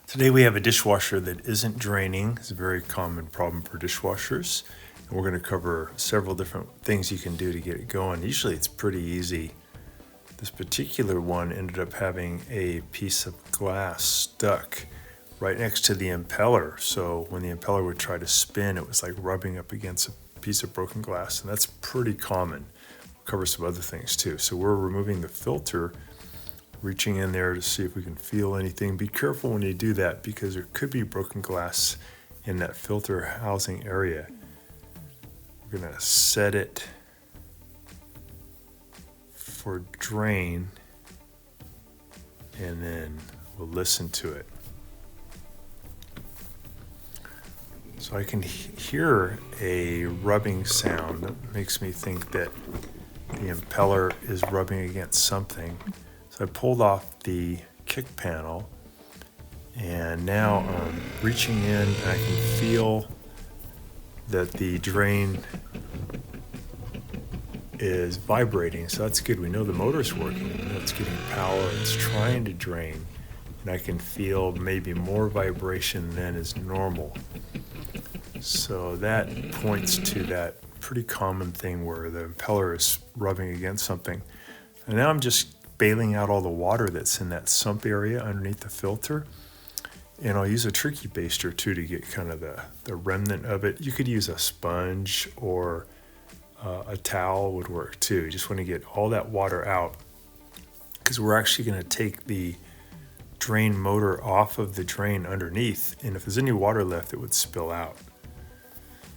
Today we have a dishwasher that isn't draining. It's a very common problem for dishwashers. And we're going to cover several different things you can do to get it going. Usually it's pretty easy. This particular one ended up having a piece of glass stuck right next to the impeller. So when the impeller would try to spin, it was like rubbing up against a piece of broken glass. And that's pretty common. We'll cover some other things too. So we're removing the filter, reaching in there to see if we can feel anything. Be careful when you do that because there could be broken glass in that filter housing area. We're gonna set it for drain and then we'll listen to it. So I can hear a rubbing sound that makes me think that the impeller is rubbing against something. So I pulled off the kick panel and now I'm reaching in and I can feel that the drain is vibrating. So that's good. We know the motor's working. We know it's getting power. It's trying to drain. And I can feel maybe more vibration than is normal. So that points to that pretty common thing where the impeller is rubbing against something. And now I'm just bailing out all the water that's in that sump area underneath the filter. And I'll use a turkey baster too to get kind of the remnant of it. You could use a sponge or a towel would work too. You just want to get all that water out because we're actually going to take the drain motor off of the drain underneath. And if there's any water left, it would spill out.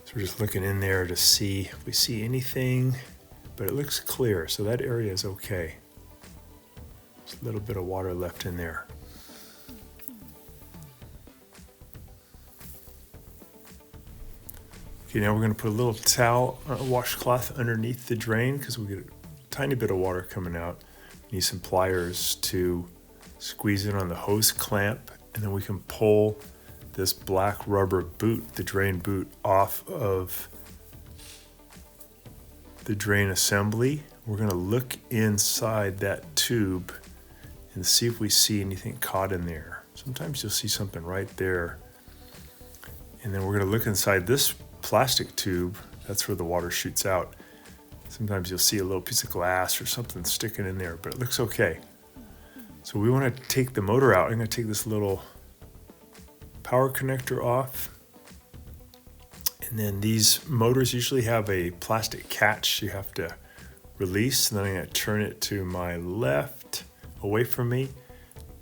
So we're just looking in there to see if we see anything, but it looks clear. So that area is okay. A little bit of water left in there. Okay, now we're going to put a little towel, washcloth underneath the drain because we get a tiny bit of water coming out. Need some pliers to squeeze in on the hose clamp, and then we can pull this black rubber boot, the drain boot, off of the drain assembly. We're going to look inside that tube and see if we see anything caught in there. Sometimes you'll see something right there. And then we're gonna look inside this plastic tube. That's where the water shoots out. Sometimes you'll see a little piece of glass or something sticking in there, but it looks okay. So we wanna take the motor out. I'm gonna take this little power connector off. And then these motors usually have a plastic catch you have to release. And then I'm gonna turn it to my left, away from me.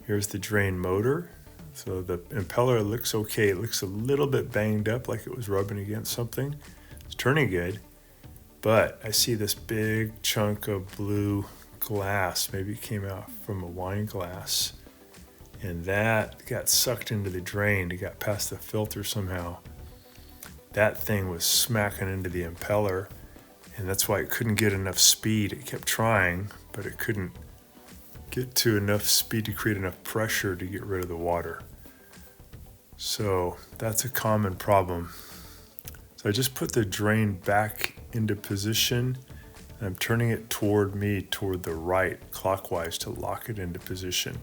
Here's the drain motor. So the impeller looks okay. It looks a little bit banged up like it was rubbing against something. It's turning good, but I see this big chunk of blue glass. Maybe it came out from a wine glass and that got sucked into the drain. It got past the filter somehow. That thing was smacking into the impeller and that's why it couldn't get enough speed. It kept trying, but it couldn't get to enough speed to create enough pressure to get rid of the water. So that's a common problem. So I just put the drain back into position and I'm turning it toward me, toward the right, clockwise to lock it into position.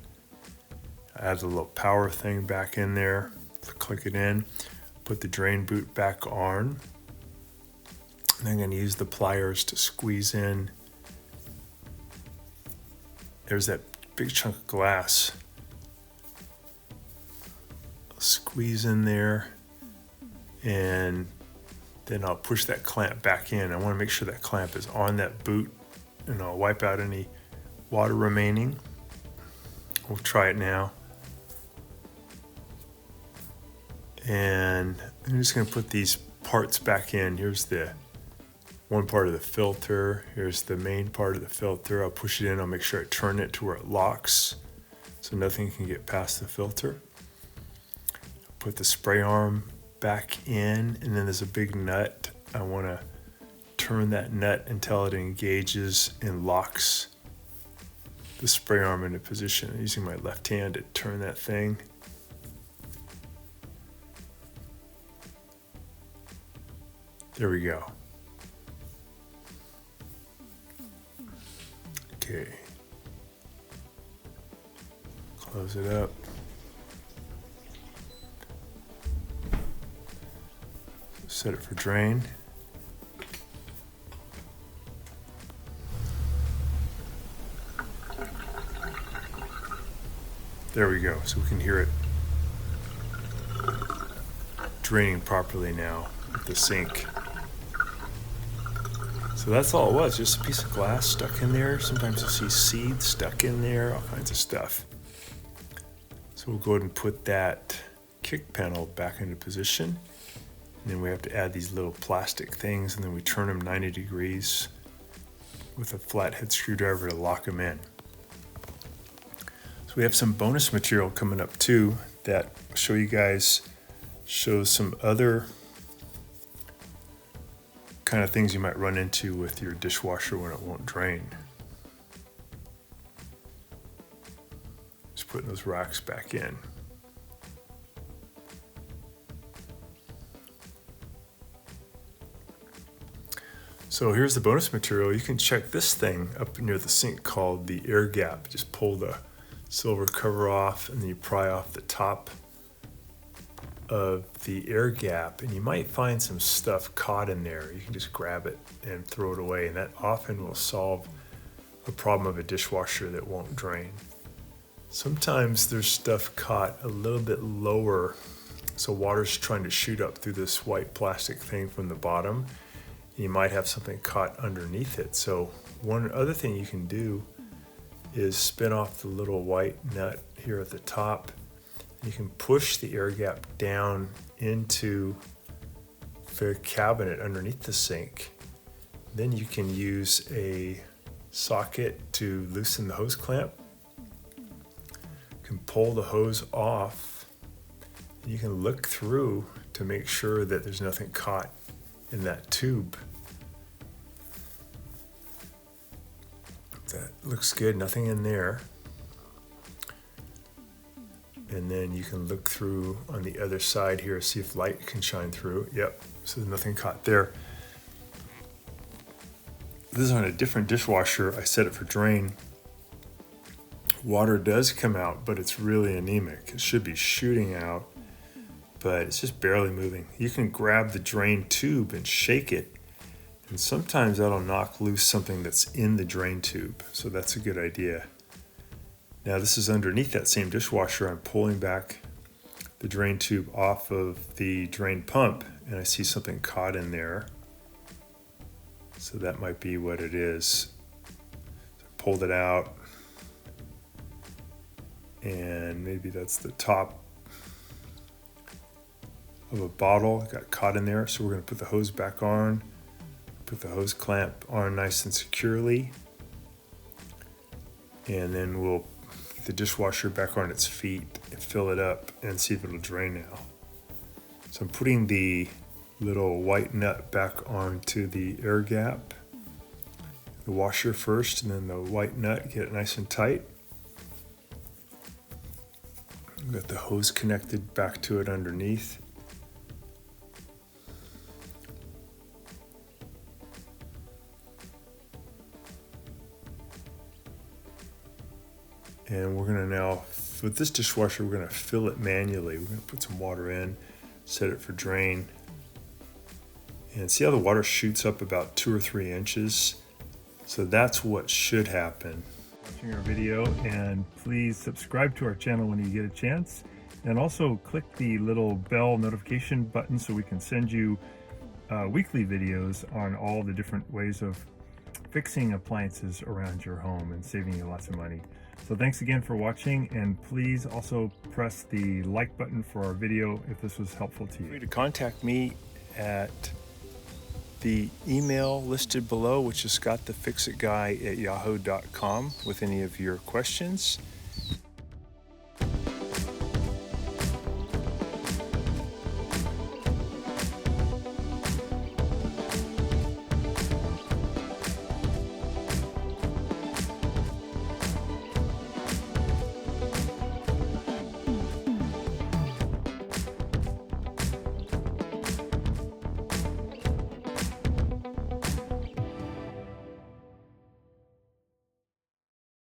I add the little power thing back in there, click it in, put the drain boot back on. And I'm going to use the pliers to squeeze in. There's that big chunk of glass. I'll squeeze in there and then I'll push that clamp back in. I want to make sure that clamp is on that boot and I'll wipe out any water remaining. We'll try it now. And I'm just going to put these parts back in. Here's the one part of the filter. Here's the main part of the filter. I'll push it in. I'll make sure I turn it to where it locks so nothing can get past the filter. Put the spray arm back in, and then there's a big nut. I want to turn that nut until it engages and locks the spray arm into position. I'm using my left hand to turn that thing. There we go. Okay. Close it up. Set it for drain. There we go, so we can hear it draining properly now with the sink. So that's all it was, just a piece of glass stuck in there. Sometimes you'll see seeds stuck in there, all kinds of stuff. So we'll go ahead and put that kick panel back into position. And then we have to add these little plastic things, and then we turn them 90 degrees with a flathead screwdriver to lock them in. So we have some bonus material coming up too that I'll show you guys, shows some other kind of things you might run into with your dishwasher when it won't drain. Just putting those racks back in. So here's the bonus material. You can check this thing up near the sink called the air gap. Just pull the silver cover off and then you pry off the top of the air gap, and you might find some stuff caught in there. You can just grab it and throw it away, and that often will solve a problem of a dishwasher that won't drain. Sometimes there's stuff caught a little bit lower, so water's trying to shoot up through this white plastic thing from the bottom. You might have something caught underneath it. So one other thing you can do is spin off the little white nut here at the top. You can push the air gap down into the cabinet underneath the sink. Then you can use a socket to loosen the hose clamp. You can pull the hose off. And you can look through to make sure that there's nothing caught in that tube. That looks good, nothing in there. And then you can look through on the other side here, see if light can shine through. Yep, so there's nothing caught there. This is on a different dishwasher. I set it for drain. Water does come out, but it's really anemic. It should be shooting out, but it's just barely moving. You can grab the drain tube and shake it, and sometimes that'll knock loose something that's in the drain tube. So that's a good idea. Now this is underneath that same dishwasher. I'm pulling back the drain tube off of the drain pump, and I see something caught in there. So that might be what it is. So I pulled it out, and maybe that's the top of a bottle. It got caught in there. So we're going to put the hose back on, put the hose clamp on nice and securely, and then we'll get the dishwasher back on its feet and fill it up and see if it'll drain now. So I'm putting the little white nut back onto the air gap, the washer first, and then the white nut, get it nice and tight. We've got the hose connected back to it underneath. And we're gonna now, with this dishwasher, we're gonna fill it manually. We're gonna put some water in, set it for drain, and see how the water shoots up about 2 or 3 inches. So that's what should happen. Watching our video, and please subscribe to our channel when you get a chance, and also click the little bell notification button so we can send you weekly videos on all the different ways of fixing appliances around your home and saving you lots of money. So thanks again for watching, and please also press the like button for our video if this was helpful to you. Feel free to contact me at the email listed below, which is scottthefixitguy@yahoo.com, with any of your questions.